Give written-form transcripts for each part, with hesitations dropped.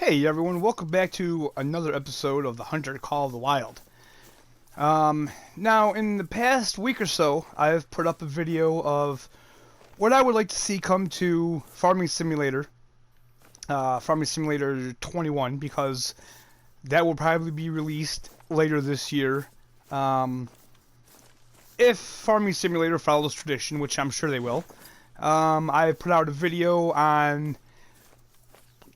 Hey everyone, welcome back to another episode of the Hunter Call of the Wild. Now, in the past week or so, I've put up a video of what I would like to see come to Farming Simulator, Farming Simulator 21, because that will probably be released later this year. If Farming Simulator follows tradition, which I'm sure they will. I put out a video on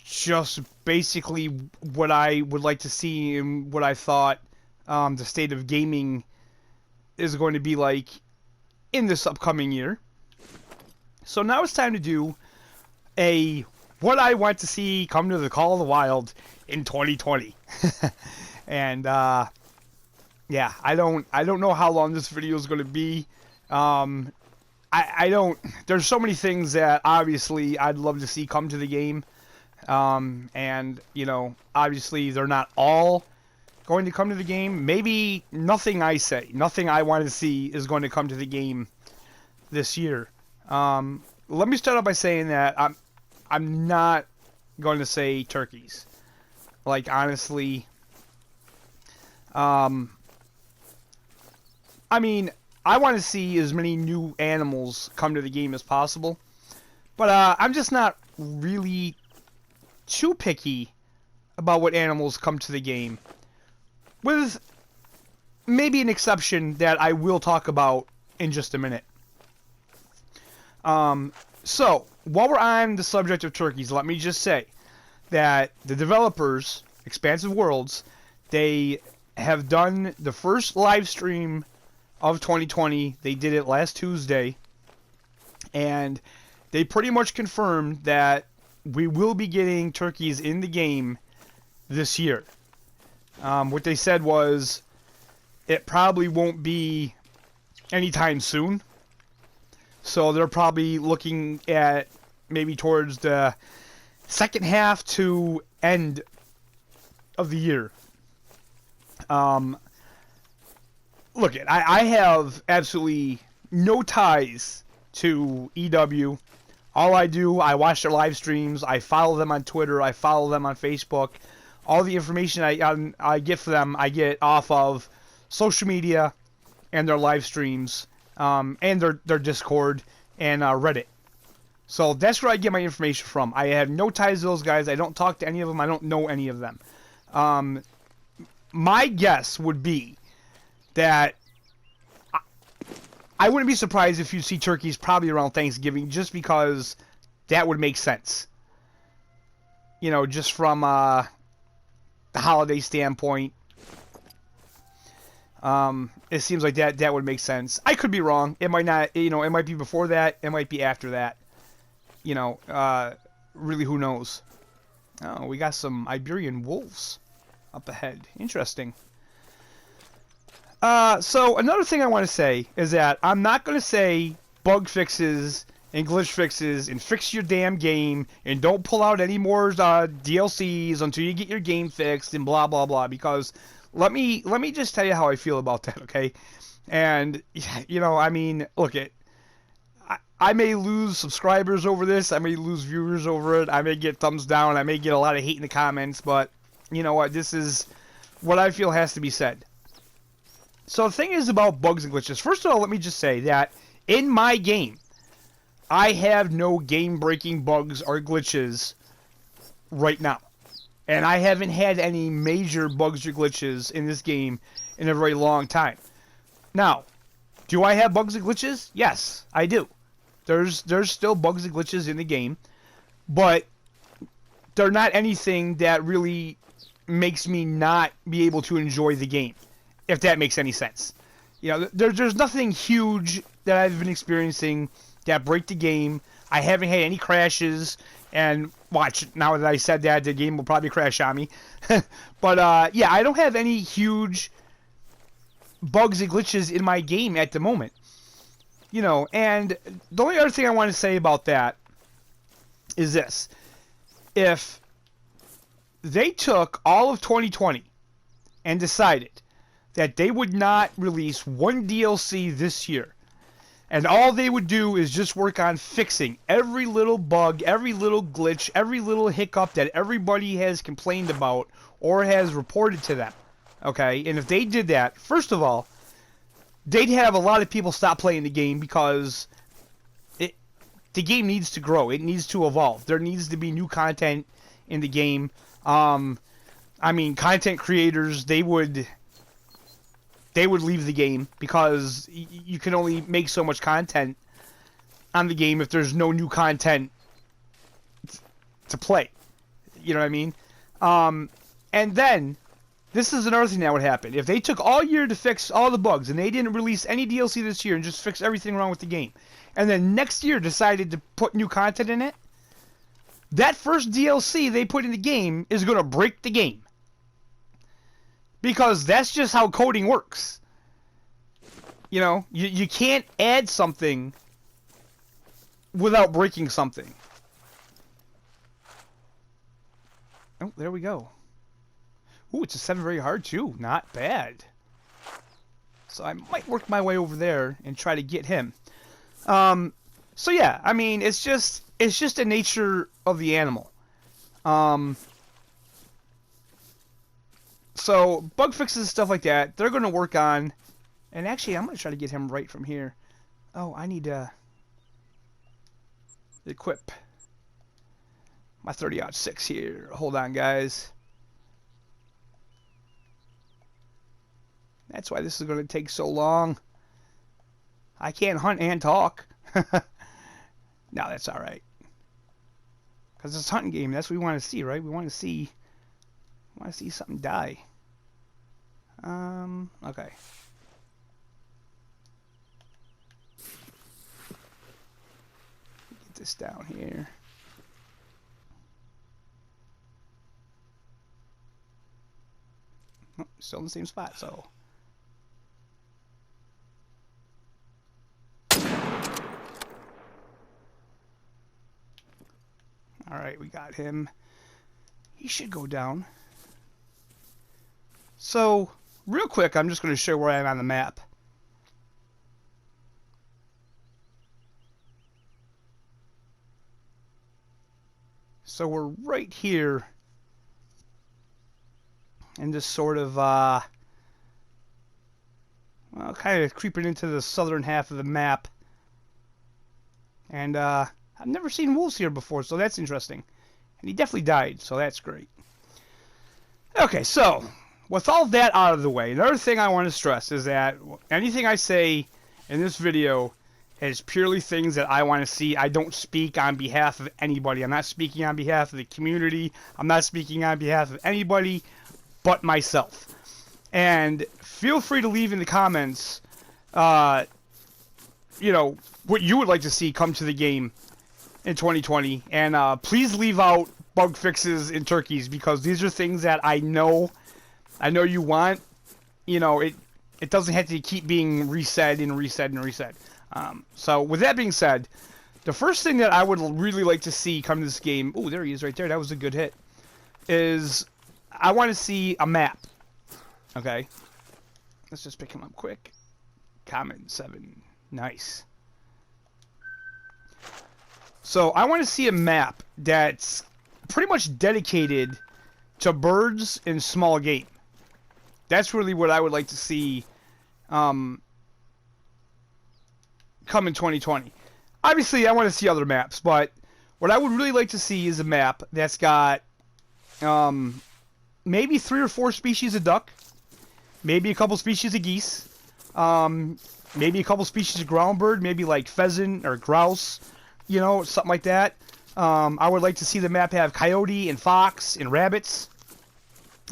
just basically what I would like to see and what I thought the state of gaming is going to be like in this upcoming year. So now it's time to do a what I want to see come to the Call of the Wild in 2020. And yeah, I don't know how long this video is going to be. I don't. There's so many things that obviously I'd love to see come to the game. And, you know, obviously they're not all going to come to the game. Maybe nothing I say, nothing I want to see is going to come to the game this year. Let me start off by saying that I'm not going to say turkeys. Like, honestly, I mean, I want to see as many new animals come to the game as possible. But, I'm just not really too picky about what animals come to the game, with maybe an exception that I will talk about in just a minute. So, while we're on the subject of turkeys, let me just say that the developers, Expansive Worlds, they have done the first live stream of 2020. They did it last Tuesday, and they pretty much confirmed that we will be getting turkeys in the game this year. What they said was it probably won't be anytime soon. So they're probably looking at maybe towards the second half to end of the year. Look, I have absolutely no ties to EW. All I do, I watch their live streams, I follow them on Twitter, I follow them on Facebook. All the information I get for them, I get off of social media and their live streams, and their Discord and Reddit. So that's where I get my information from. I have no ties to those guys. I don't talk to any of them. I don't know any of them. My guess would be that I wouldn't be surprised if you see turkeys probably around Thanksgiving, just because that would make sense. You know, just from the holiday standpoint. It seems like that would make sense. I could be wrong. It might not, you know, it might be before that. It might be after that. You know, really, who knows? Oh, we got some Iberian wolves up ahead. Interesting. So another thing I want to say is that I'm not going to say bug fixes and glitch fixes and fix your damn game and don't pull out any more DLCs until you get your game fixed and blah blah blah, because let me just tell you how I feel about that, okay? And you know, I mean, look, I may lose subscribers over this, I may lose viewers over it, I may get thumbs down, I may get a lot of hate in the comments, but you know what, this is what I feel has to be said. So the thing is about bugs and glitches. First of all, let me just say that in my game, I have no game-breaking bugs or glitches right now. And I haven't had any major bugs or glitches in this game in a very long time. Now, do I have bugs and glitches? Yes, I do. There's still bugs and glitches in the game, but they're not anything that really makes me not be able to enjoy the game, if that makes any sense. You know, there's nothing huge that I've been experiencing that break the game. I haven't had any crashes, and watch, now that I said that, the game will probably crash on me. But, yeah, I don't have any huge bugs and glitches in my game at the moment. You know, and the only other thing I want to say about that is this. If they took all of 2020 and decided that they would not release one DLC this year, And all they would do is just work on fixing every little bug, every little glitch, every little hiccup that everybody has complained about or has reported to them. Okay? And if they did that, first of all, they'd have a lot of people stop playing the game because the game needs to grow. It needs to evolve. There needs to be new content in the game. I mean, content creators, they would leave the game because you can only make so much content on the game if there's no new content to play. You know what I mean? And then, this is another thing that would happen. If they took all year to fix all the bugs and they didn't release any DLC this year and just fix everything wrong with the game, and then next year decided to put new content in it, that first DLC they put in the game is going to break the game. Because that's just how coding works. You know, you can't add something without breaking something. Oh, there we go. Ooh, it's a 7 very hard too. Not bad. So I might work my way over there and try to get him. So yeah, I mean, it's just the nature of the animal. So bug fixes and stuff like that, they're going to work on. And actually, I'm going to try to get him right from here. Oh, I need to equip my 30-06 here. Hold on, guys. That's why this is going to take so long. I can't hunt and talk. No, that's all right. Because it's a hunting game. That's what we want to see, right? We want to see something die. Okay. Get this down here. Oh, still in the same spot, so. Alright, we got him. He should go down. So, real quick, I'm just going to show where I am on the map. So we're right here in this sort of, well, kind of creeping into the southern half of the map. And, I've never seen wolves here before, so that's interesting. And he definitely died, so that's great. Okay, so, with all that out of the way, another thing I want to stress is that anything I say in this video is purely things that I want to see. I don't speak on behalf of anybody. I'm not speaking on behalf of the community. I'm not speaking on behalf of anybody but myself. And feel free to leave in the comments, you know, what you would like to see come to the game in 2020, and please leave out bug fixes and turkeys, because these are things that I know you want. You know, it doesn't have to keep being reset and reset and reset. So with that being said, the first thing that I would really like to see come to this game, oh, there he is right there, that was a good hit, is I want to see a map. Okay, let's just pick him up quick. Common 7, nice. So I want to see a map that's pretty much dedicated to birds and small game. That's really what I would like to see come in 2020. Obviously, I want to see other maps, but what I would really like to see is a map that's got maybe 3 or 4 species of duck, maybe a couple species of geese, maybe a couple species of ground bird, maybe like pheasant or grouse. You know, something like that. I would like to see the map have coyote and fox and rabbits.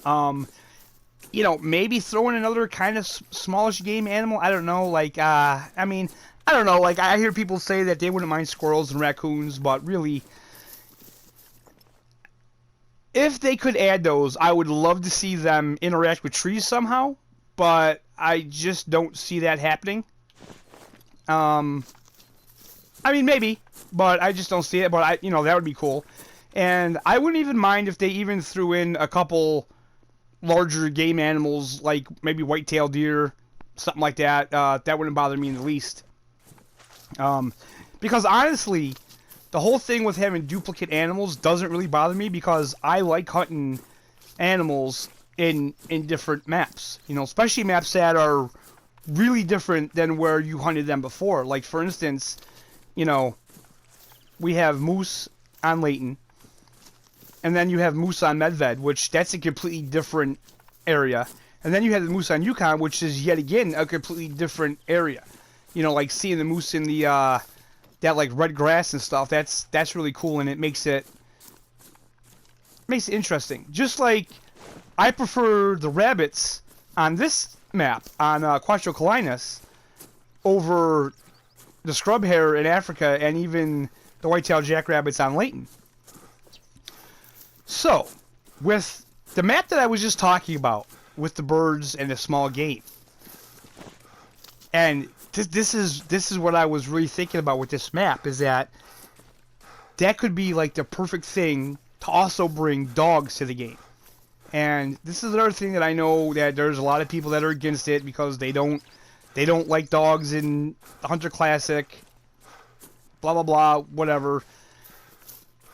You know, maybe throw in another kind of smallish game animal. I don't know, like, I mean, I don't know. Like, I hear people say that they wouldn't mind squirrels and raccoons, but really, if they could add those, I would love to see them interact with trees somehow, but I just don't see that happening. I mean, maybe, but I just don't see it. But you know, that would be cool. And I wouldn't even mind if they even threw in a couple larger game animals, like maybe white-tailed deer, something like that. That wouldn't bother me in the least. Because honestly, the whole thing with having duplicate animals doesn't really bother me because I like hunting animals in different maps. You know, especially maps that are really different than where you hunted them before. Like for instance, you know, we have moose on Layton, and then you have moose on Medved, which that's a completely different area. And then you have the moose on Yukon, which is yet again a completely different area. You know, like seeing the moose in the that like red grass and stuff. That's really cool, and it makes it interesting. Just like I prefer the rabbits on this map on Quattro Colinas over the scrub hare in Africa and even the white-tailed jackrabbits on Layton. So, with the map that I was just talking about, with the birds and the small game, and this is what I was really thinking about with this map, is that could be like the perfect thing to also bring dogs to the game. And this is another thing that I know that there's a lot of people that are against it because they don't like dogs in the Hunter Classic, blah blah blah, whatever.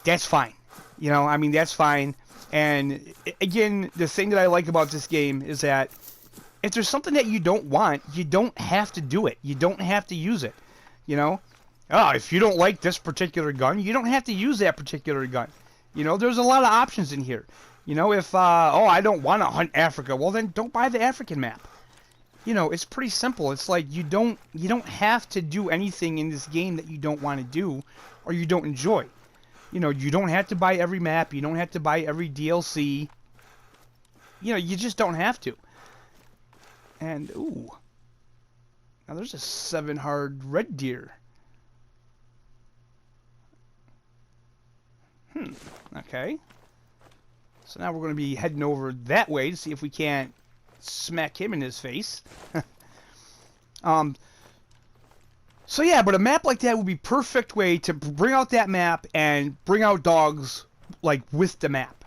That's fine. You know, I mean, that's fine. And again, the thing that I like about this game is that if there's something that you don't want, you don't have to do it. You don't have to use it. You know? If you don't like this particular gun, you don't have to use that particular gun. You know, there's a lot of options in here. You know, if, I don't want to hunt Africa, well then don't buy the African map. You know, it's pretty simple. It's like you don't have to do anything in this game that you don't want to do or you don't enjoy. You know, you don't have to buy every map. You don't have to buy every DLC. You know, you just don't have to. And, ooh. Now there's a 7-hard red deer. Okay. So now we're going to be heading over that way to see if we can't smack him in his face. So yeah, but a map like that would be perfect way to bring out that map and bring out dogs like with the map.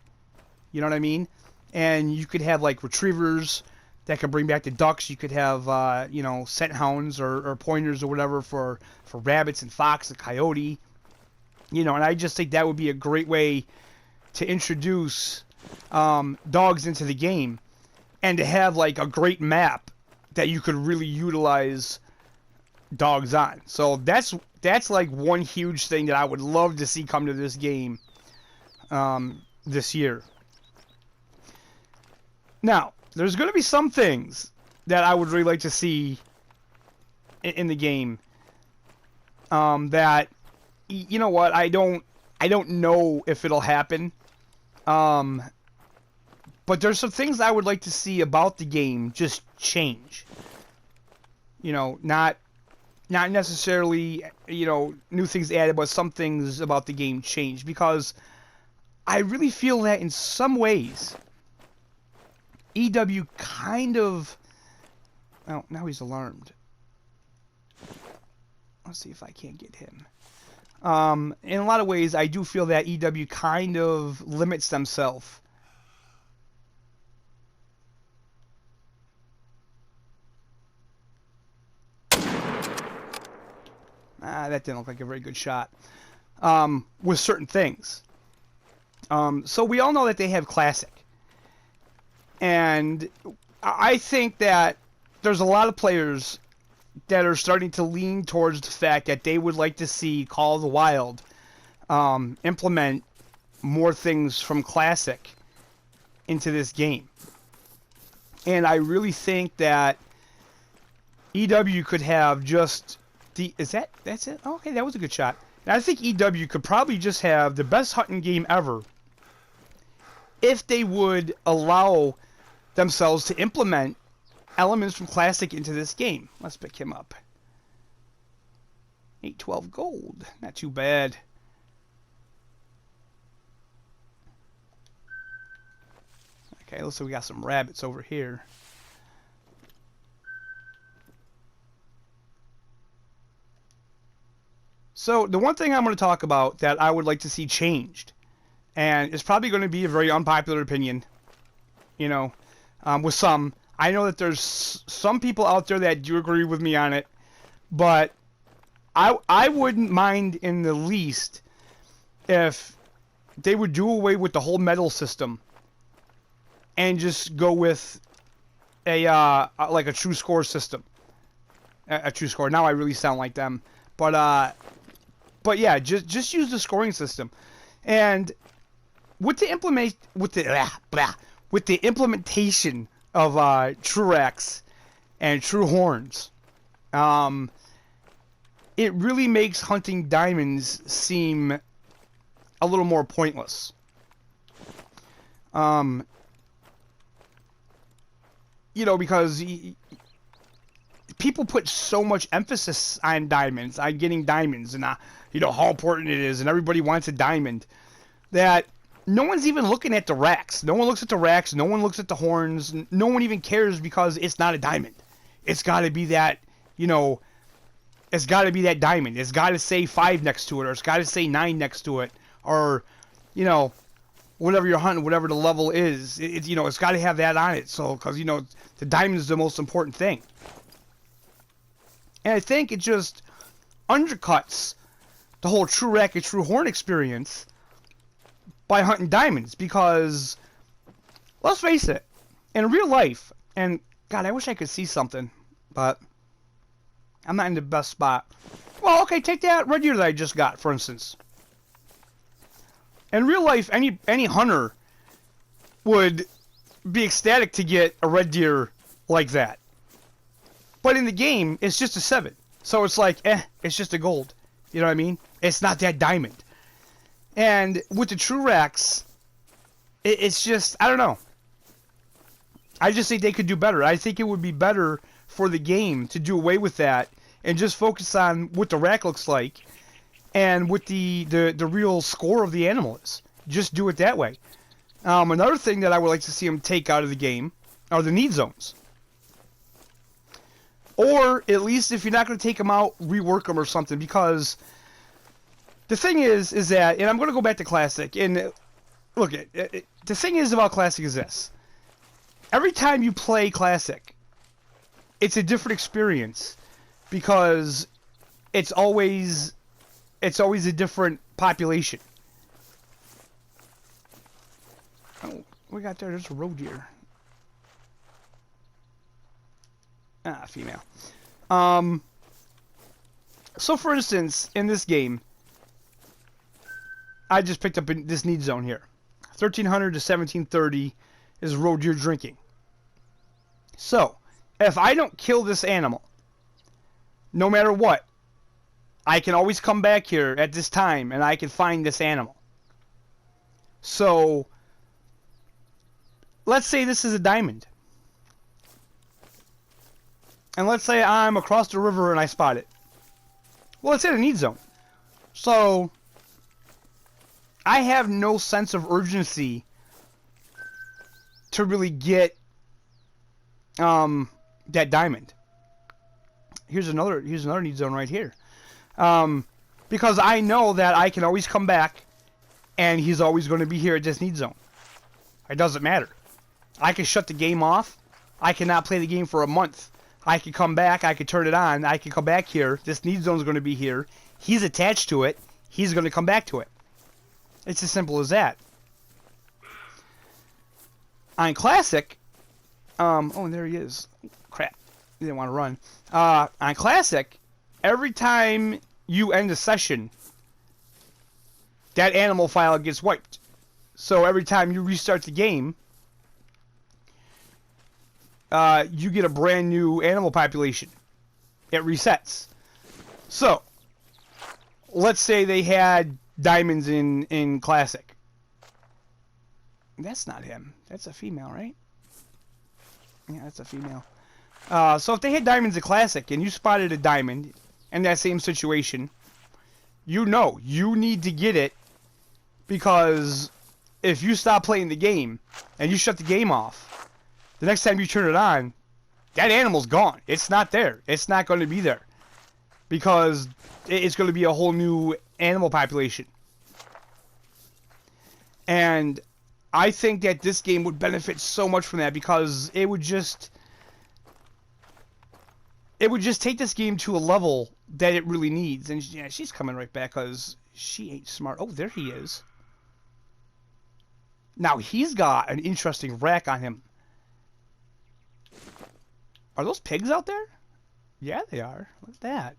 You know what I mean? And you could have like retrievers that could bring back the ducks. You could have you know, scent hounds or pointers or whatever for rabbits and fox and coyote. You know, and I just think that would be a great way to introduce dogs into the game and to have like a great map that you could really utilize dogs on. So that's like one huge thing that I would love to see come to this game this year. Now, there's going to be some things that I would really like to see in the game that, you know what, I don't know if it'll happen. But there's some things I would like to see about the game just change. You know, not necessarily, you know, new things added, but some things about the game change. Because I really feel that in some ways, EW kind of... Oh, now he's alarmed. Let's see if I can't get him. In a lot of ways, I do feel that EW kind of limits themselves. That didn't look like a very good shot. With certain things. So we all know that they have Classic. And I think that there's a lot of players that are starting to lean towards the fact that they would like to see Call of the Wild implement more things from Classic into this game. And I really think that EW could have just that's it? Okay, that was a good shot. And I think EW could probably just have the best hunting game ever if they would allow themselves to implement elements from Classic into this game. Let's pick him up. 812 gold. Not too bad. Okay, looks like we got some rabbits over here. So the one thing I'm going to talk about that I would like to see changed, and it's probably going to be a very unpopular opinion, you know, with some. I know that there's some people out there that do agree with me on it, but I wouldn't mind in the least if they would do away with the whole medal system and just go with a like a true score system. A true score. Now I really sound like them, but yeah, just use the scoring system, and with the implementation of true X and true horns, it really makes hunting diamonds seem a little more pointless. You know, because people put so much emphasis on diamonds, on getting diamonds, and you know how important it is, and everybody wants a diamond, that no one's even looking at the racks. No one looks at the racks. No one looks at the horns. No one even cares because it's not a diamond. It's got to be that, you know, it's got to be that diamond. It's got to say 5 next to it, or it's got to say 9 next to it, or, you know, whatever you're hunting, whatever the level is, you know, it's got to have that on it. So, because, you know, the diamond is the most important thing. And I think it just undercuts the whole true rack and true horn experience by hunting diamonds, because let's face it, in real life, and God, I wish I could see something, but I'm not in the best spot. Well, okay, take that red deer that I just got, for instance. In real life, any hunter would be ecstatic to get a red deer like that. But in the game, it's just a 7. So it's like, it's just a gold. You know what I mean? It's not that diamond. And with the true racks, it's just, I don't know. I just think they could do better. I think it would be better for the game to do away with that and just focus on what the rack looks like and what the real score of the animal is. Just do it that way. Another thing that I would like to see them take out of the game are the need zones. Or, at least, if you're not going to take them out, rework them or something. Because the thing is that, and I'm going to go back to Classic, and look, the thing is about Classic is this. Every time you play Classic, it's a different experience. Because it's always a different population. Oh, we got there. There's a roe deer. Female. So for instance, in this game, I just picked up in this need zone here. 1300 to 1730 is roe deer drinking. So, if I don't kill this animal, no matter what, I can always come back here at this time and I can find this animal. So, let's say this is a diamond. And let's say I'm across the river and I spot it. Well, it's in a need zone. So, I have no sense of urgency to really get that diamond. Here's another need zone right here. Because I know that I can always come back and he's always going to be here at this need zone. It doesn't matter. I can shut the game off. I cannot play the game for a month. I can come back, I can turn it on, I can come back here, this need zone is going to be here, he's attached to it, he's going to come back to it. It's as simple as that. On Classic, oh, and there he is. Crap, he didn't want to run. On Classic, every time you end a session, that animal file gets wiped. So every time you restart the game, you get a brand new animal population. It resets. So, let's say they had diamonds in Classic. That's not him. That's a female, right? Yeah, that's a female. So if they had diamonds in Classic and you spotted a diamond in that same situation, you know you need to get it, because if you stop playing the game and you shut the game off, the next time you turn it on, that animal's gone. It's not there. It's not going to be there. Because it's going to be a whole new animal population. And I think that this game would benefit so much from that, because it would just... it would just take this game to a level that it really needs. And yeah, she's coming right back because she ain't smart. Oh, there he is. Now he's got an interesting rack on him. Are those pigs out there? Yeah, they are. Look at that.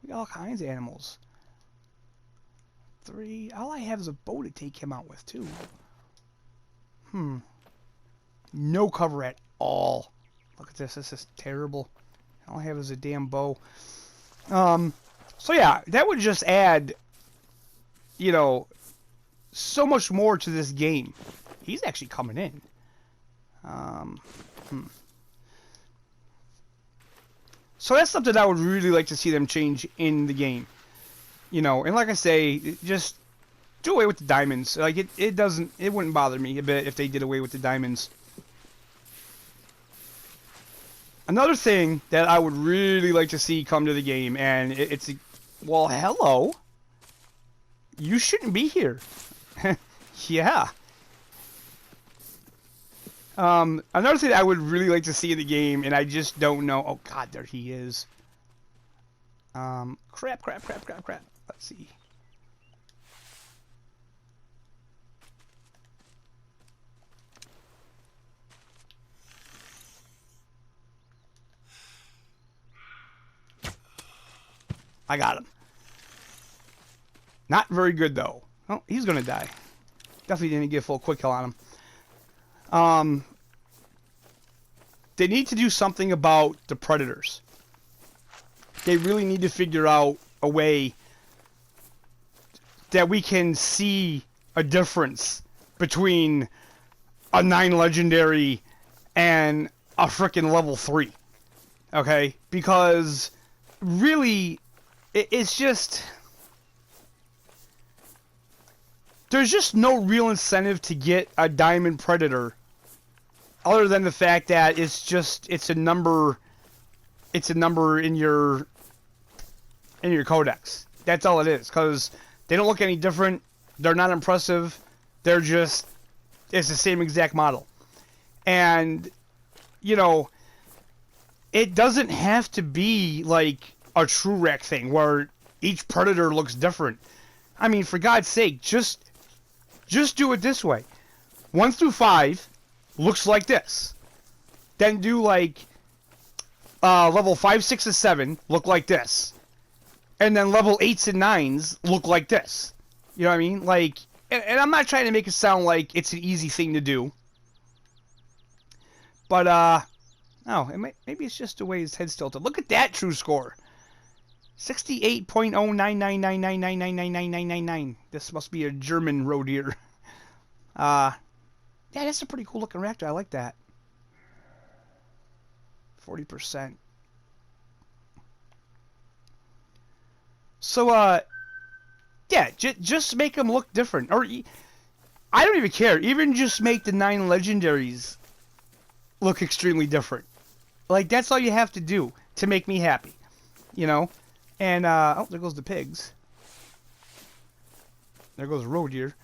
We got all kinds of animals. 3. All I have is a bow to take him out with, too. No cover at all. Look at this. This is terrible. All I have is a damn bow. So yeah, that would just add, you know, so much more to this game. He's actually coming in. So that's something I would really like to see them change in the game. You know, and like I say, just do away with the diamonds. Like it wouldn't bother me a bit if they did away with the diamonds. Another thing that I would really like to see come to the game, and well, hello. You shouldn't be here. Yeah. Another thing I would really like to see in the game, and I just don't know. Oh God, there he is. Crap. Let's see. I got him. Not very good though. Oh, he's gonna die. Definitely didn't get a full quick kill on him. They need to do something about the predators. They really need to figure out a way that we can see a difference between a 9 legendary and a frickin' level 3. Okay? Because really, it's just... There's just no real incentive to get a diamond predator other than the fact that it's a number in your codex. That's all it is, because they don't look any different. They're not impressive. It's the same exact model. And, you know, it doesn't have to be like a true wreck thing where each predator looks different. I mean, for God's sake, just do it this way. 1 through 5 looks like this. Then do like level 5, 6, and 7 look like this. And then level 8s and 9s look like this. You know what I mean? Like, and I'm not trying to make it sound like it's an easy thing to do. But, maybe it's just the way his head's tilted. Look at that true score. 68.099999999999. This must be a German road here. Yeah, that's a pretty cool looking reactor. I like that. 40%. So, yeah, just make them look different. Or, I don't even care. Even just make the 9 legendaries look extremely different. Like, that's all you have to do to make me happy. You know? And, oh, there goes the pigs. There goes road deer.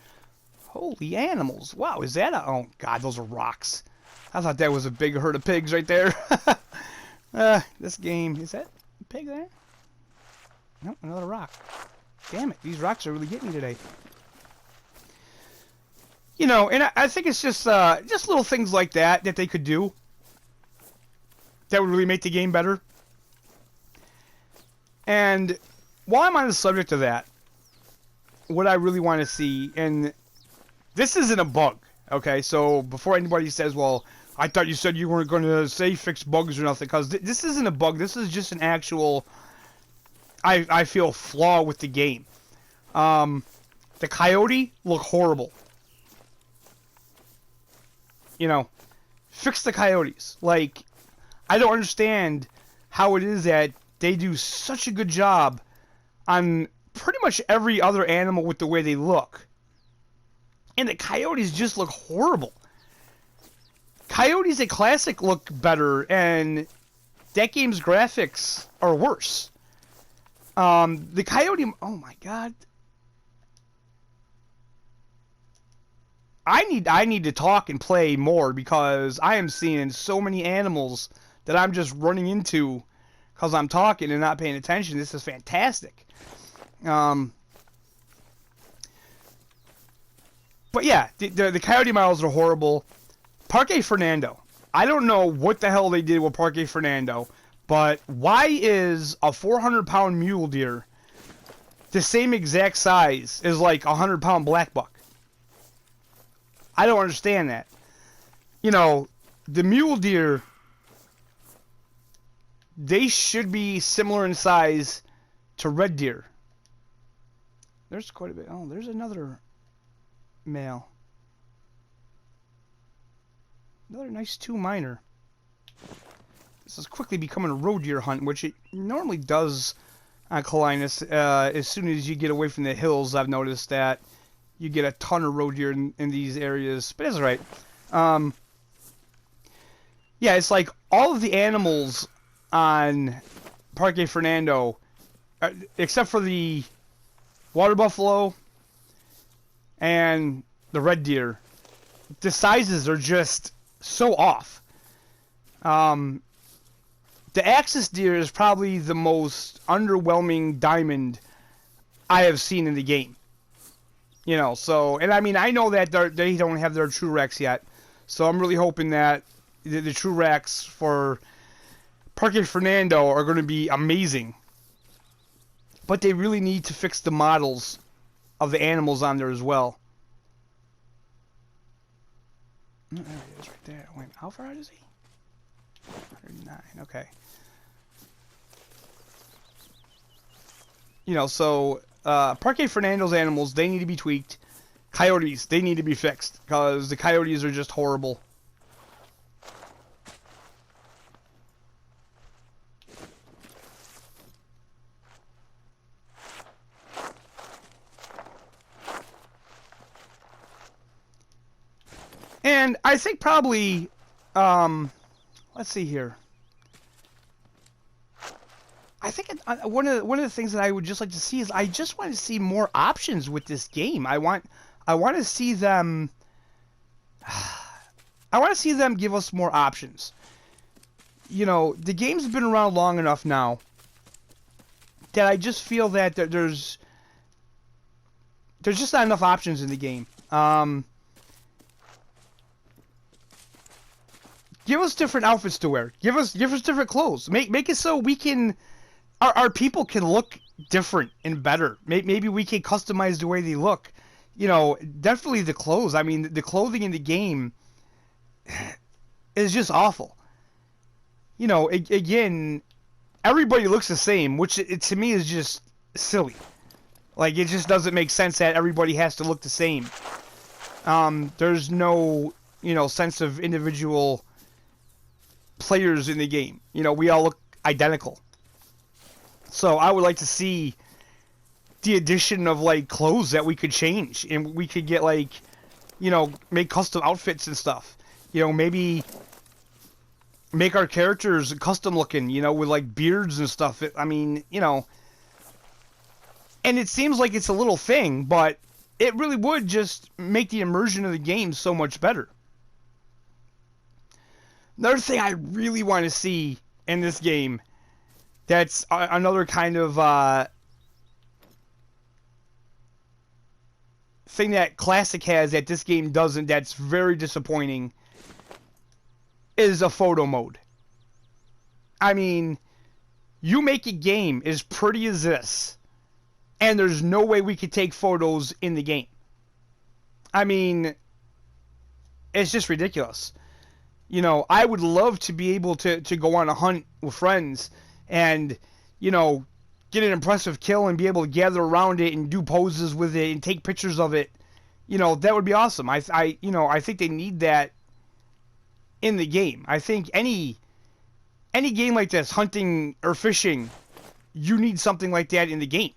Holy animals. Wow, is that a... Oh, God, those are rocks. I thought that was a big herd of pigs right there. This game... Is that a pig there? Nope, another rock. Damn it, these rocks are really getting me today. You know, and I think it's just little things like that they could do that would really make the game better. And while I'm on the subject of that, what I really want to see, and this isn't a bug, okay? So before anybody says, well, I thought you said you weren't going to say fix bugs or nothing, because this isn't a bug. This is just an actual, I feel, flaw with the game. The coyote look horrible. You know, fix the coyotes. Like, I don't understand how it is that they do such a good job on pretty much every other animal with the way they look. And the coyotes just look horrible. Coyotes at Classic look better, and that game's graphics are worse. The coyote... Oh my god. I need to talk and play more, because I am seeing so many animals that I'm just running into because I'm talking and not paying attention. This is fantastic. But yeah, the Coyote models are horrible. Parque Fernando. I don't know what the hell they did with Parque Fernando, but why is a 400-pound mule deer the same exact size as like a 100-pound black buck? I don't understand that. You know, the mule deer, they should be similar in size to red deer. There's quite a bit. Oh, there's another male. Another nice 2 minor. This is quickly becoming a roe deer hunt, which it normally does on Colinas. As soon as you get away from the hills, I've noticed that you get a ton of roe deer in these areas. But that's right. Yeah, it's like all of the animals on Parque Fernando, except for the water buffalo and the red deer, the sizes are just so off. The axis deer is probably the most underwhelming diamond I have seen in the game. You know, so, and I mean, I know that they don't have their true Rex yet, so I'm really hoping that the true Rex for Parque Fernando are going to be amazing. But they really need to fix the models of the animals on there as well. There he is right there. Wait, how far out is he? 109, okay. You know, so Parque Fernando's animals, they need to be tweaked. Coyotes, they need to be fixed, because the coyotes are just horrible. And I think probably, let's see here. I think one of the things that I would just like to see is I just want to see more options with this game. I want to see them. I want to see them give us more options. You know, the game's been around long enough now that I just feel that there's just not enough options in the game. Give us different outfits to wear. Give us different clothes. Make it so we can, our people can look different and better. Maybe we can customize the way they look. You know, definitely the clothes. I mean, the clothing in the game is just awful. You know, again, everybody looks the same, which to me is just silly. Like, it just doesn't make sense that everybody has to look the same. There's no, you know, sense of individual players in the game. You know, we all look identical. So I would like to see the addition of, like, clothes that we could change, and we could get, like, you know, make custom outfits and stuff. You know, maybe make our characters custom looking, you know, with, like, beards and stuff. I mean, you know, and it seems like it's a little thing, but it really would just make the immersion of the game so much better. Another thing I really want to see in this game, that's another kind of thing that Classic has that this game doesn't, that's very disappointing, is a photo mode. I mean, you make a game as pretty as this, and there's no way we could take photos in the game. I mean, it's just ridiculous. You know, I would love to be able to go on a hunt with friends and, you know, get an impressive kill and be able to gather around it and do poses with it and take pictures of it. You know, that would be awesome. I think they need that in the game. I think any game like this, hunting or fishing, you need something like that in the game.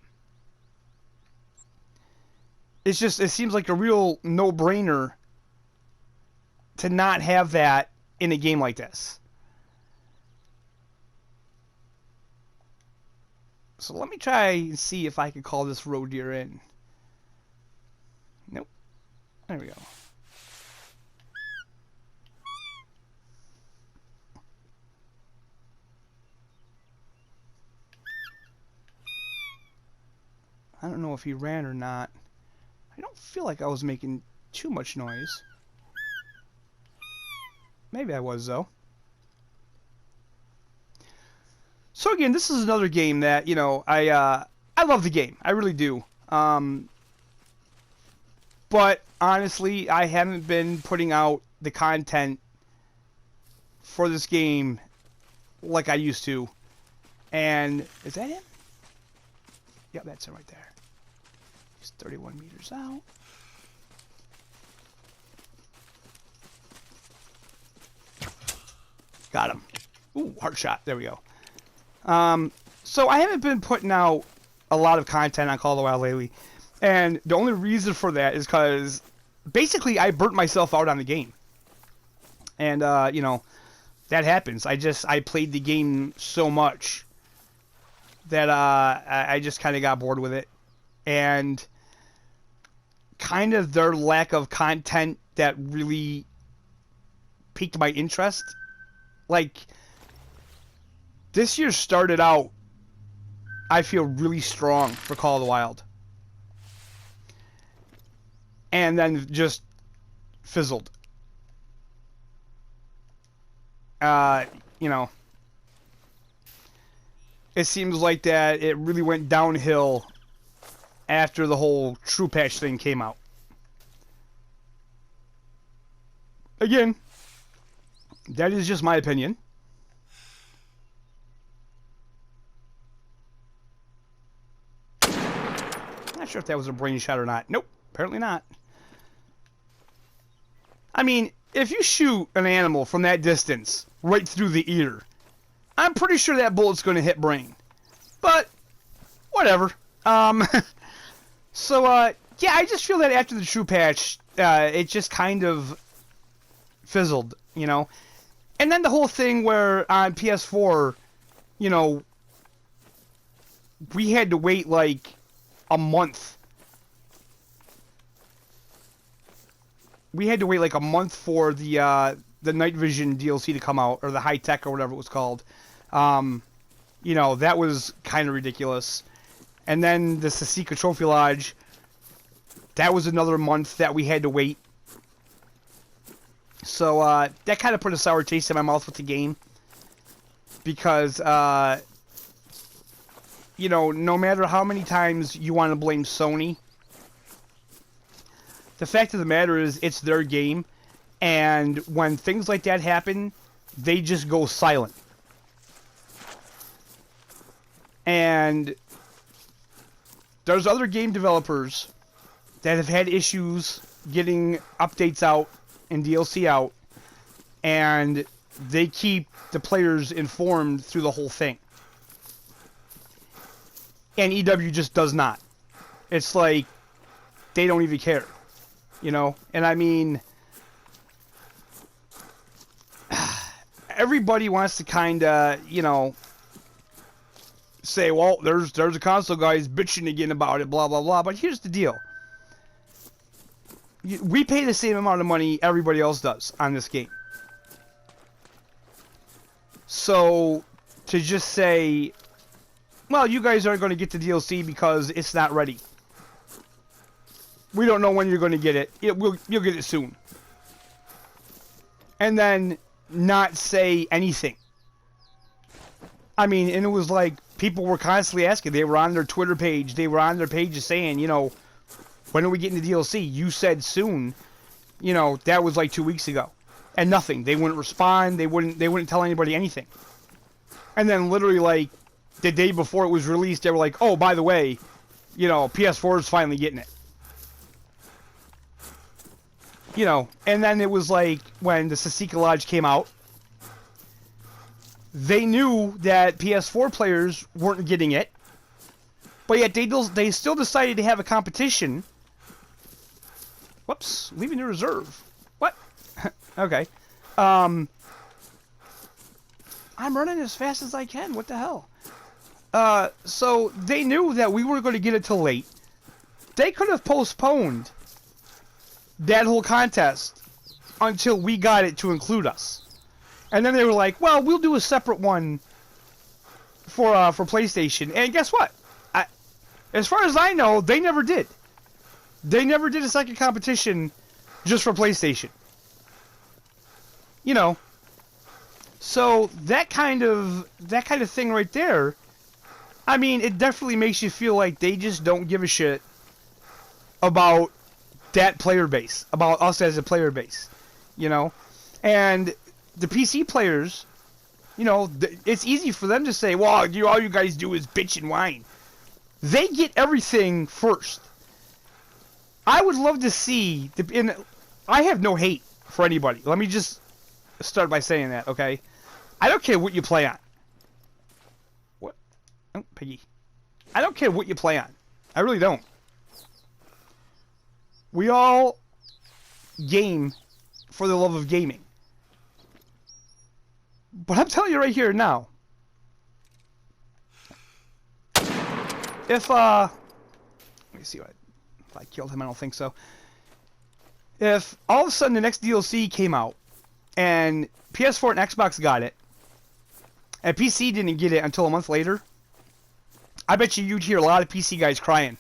It seems like a real no-brainer to not have that in a game like this. So let me try and see if I can call this roe deer in. Nope. There we go. I don't know if he ran or not. I don't feel like I was making too much noise. Maybe I was, though. So again, this is another game that, you know, I love the game. I really do. But honestly, I haven't been putting out the content for this game like I used to. And is that him? Yep, that's him right there. He's 31 meters out. Got him. Ooh, hard shot. There we go. So I haven't been putting out a lot of content on Call of the Wild lately. And the only reason for that is because basically I burnt myself out on the game. And, you know, that happens. I played the game so much that I just kind of got bored with it. And kind of their lack of content that really piqued my interest. Like, this year started out, I feel really strong for Call of the Wild. And then just fizzled. You know, it seems like that it really went downhill after the whole True Patch thing came out. Again, that is just my opinion. Not sure if that was a brain shot or not. Nope, apparently not. I mean, if you shoot an animal from that distance, right through the ear, I'm pretty sure that bullet's going to hit brain. But, whatever. So, yeah, I just feel that after the True Patch, it just kind of fizzled, you know. And then the whole thing where on PS4, you know, we had to wait like a month. We had to wait like a month for the Night Vision DLC to come out, or the High Tech or whatever it was called. You know, that was kind of ridiculous. And then the Sasika Trophy Lodge, that was another month that we had to wait. So that kind of put a sour taste in my mouth with the game. Because, you know, no matter how many times you want to blame Sony, the fact of the matter is it's their game. And when things like that happen, they just go silent. And there's other game developers that have had issues getting updates out and DLC out, and they keep the players informed through the whole thing. And EW just does not. It's like they don't even care, you know? And I mean, everybody wants to kind of, you know, say, well, there's a console guys bitching again about it, blah, blah, blah. But here's the deal. We pay the same amount of money everybody else does on this game. So, to just say, well, you guys aren't going to get the DLC because it's not ready. We don't know when you're going to get it. You'll get it soon. And then not say anything. I mean, and it was like, people were constantly asking. They were on their Twitter page. They were on their pages saying, you know, when are we getting the DLC? You said soon. You know, that was like 2 weeks ago. And nothing. They wouldn't respond. They wouldn't tell anybody anything. And then literally like the day before it was released, they were like, oh, by the way, you know, PS4 is finally getting it. You know, and then it was like when the Sasika Lodge came out, they knew that PS4 players weren't getting it, but yet they still decided to have a competition. Whoops, leaving the reserve. What? Okay. I'm running as fast as I can. What the hell? So they knew that we were going to get it till late. They could have postponed that whole contest until we got it to include us. And then they were like, well, we'll do a separate one for PlayStation. And guess what? As far as I know, they never did. They never did a second competition just for PlayStation. You know. So that kind of thing right there, I mean, it definitely makes you feel like they just don't give a shit about that player base, about us as a player base, you know? And the PC players, you know, it's easy for them to say, well, all you guys do is bitch and whine. They get everything first. I would love to see, and I have no hate for anybody. Let me just start by saying that, okay? I don't care what you play on. What? Oh, Piggy. I don't care what you play on. I really don't. We all game for the love of gaming. But I'm telling you right here now, if let me see if I killed him. I don't think so. If all of a sudden the next DLC came out and PS4 and Xbox got it, and PC didn't get it until a month later, I bet you'd hear a lot of PC guys crying.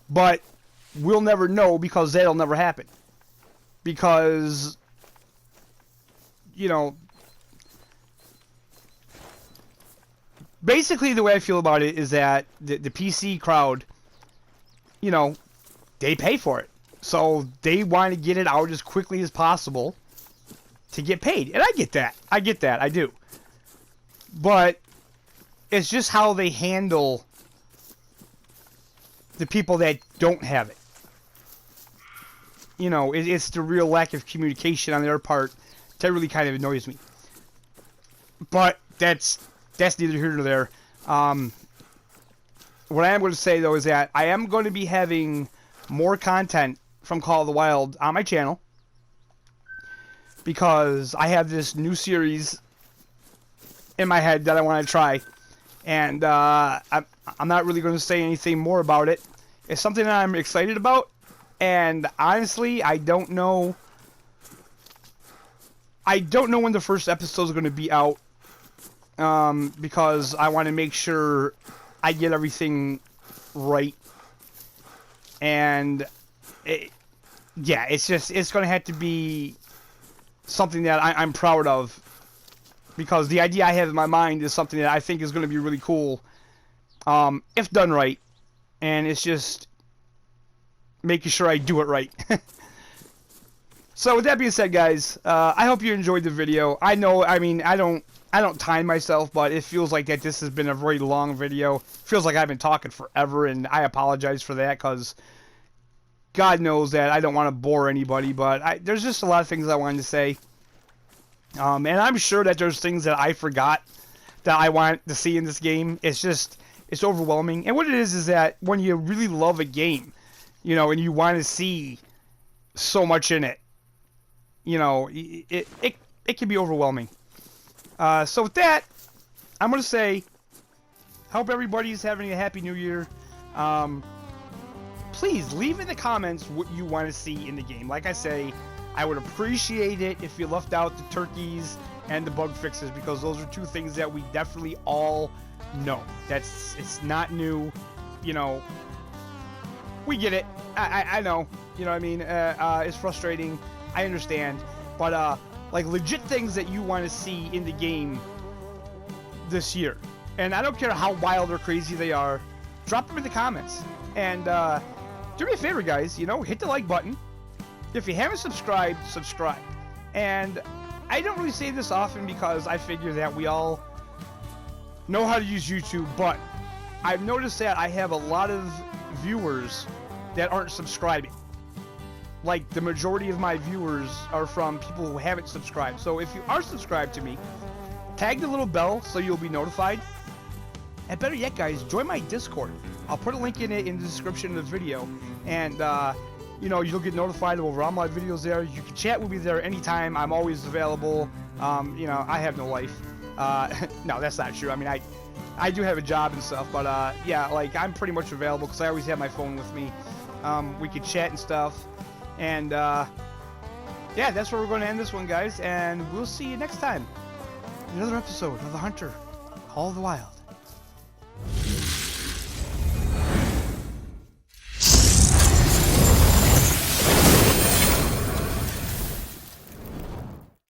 But we'll never know because that'll never happen. Because, you know, basically the way I feel about it is that the PC crowd, you know, they pay for it. So they want to get it out as quickly as possible to get paid. And I get that. I do. But it's just how they handle the people that don't have it. You know, it's the real lack of communication on their part that really kind of annoys me. But that's neither here nor there. What I am going to say, though, is that I am going to be having more content from Call of the Wild on my channel, because I have this new series in my head that I want to try, and I'm not really going to say anything more about it. It's something that I'm excited about, and honestly, I don't know when the first episode is going to be out, because I want to make sure I get everything right, and it's going to have to be something that I'm proud of, because the idea I have in my mind is something that I think is going to be really cool, if done right, and it's just making sure I do it right. So with that being said, guys, I hope you enjoyed the video. I know, I mean, I don't time myself, but it feels like that this has been a very long video. Feels like I've been talking forever, and I apologize for that, because God knows that I don't want to bore anybody, but there's just a lot of things I wanted to say. And I'm sure that there's things that I forgot that I want to see in this game. It's overwhelming. And what it is that when you really love a game, you know, and you want to see so much in it, you know, it can be overwhelming. So with that, I'm going to say, hope everybody's having a happy new year. Please leave in the comments what you want to see in the game. Like I say, I would appreciate it if you left out the turkeys and the bug fixes, because those are two things that we definitely all know. It's not new, you know. We get it. I know. You know what I mean? It's frustrating. I understand. But like legit things that you want to see in the game this year, and I don't care how wild or crazy they are, drop them in the comments. And do me a favor, guys, you know, hit the like button. If you haven't subscribed, subscribe. And I don't really say this often because I figure that we all know how to use YouTube, but I've noticed that I have a lot of viewers that aren't subscribing. Like, the majority of my viewers are from people who haven't subscribed. So if you are subscribed to me, tag the little bell so you'll be notified. And better yet, guys, join my Discord. I'll put a link in it in the description of the video. And, you know, you'll get notified over all my videos there. You can chat with me there anytime. I'm always available. You know, I have no life. No, that's not true. I mean, I do have a job and stuff. But, yeah, like, I'm pretty much available because I always have my phone with me. We can chat and stuff. And, yeah, that's where we're going to end this one, guys. And we'll see you next time. Another episode of The Hunter, Call of the Wild.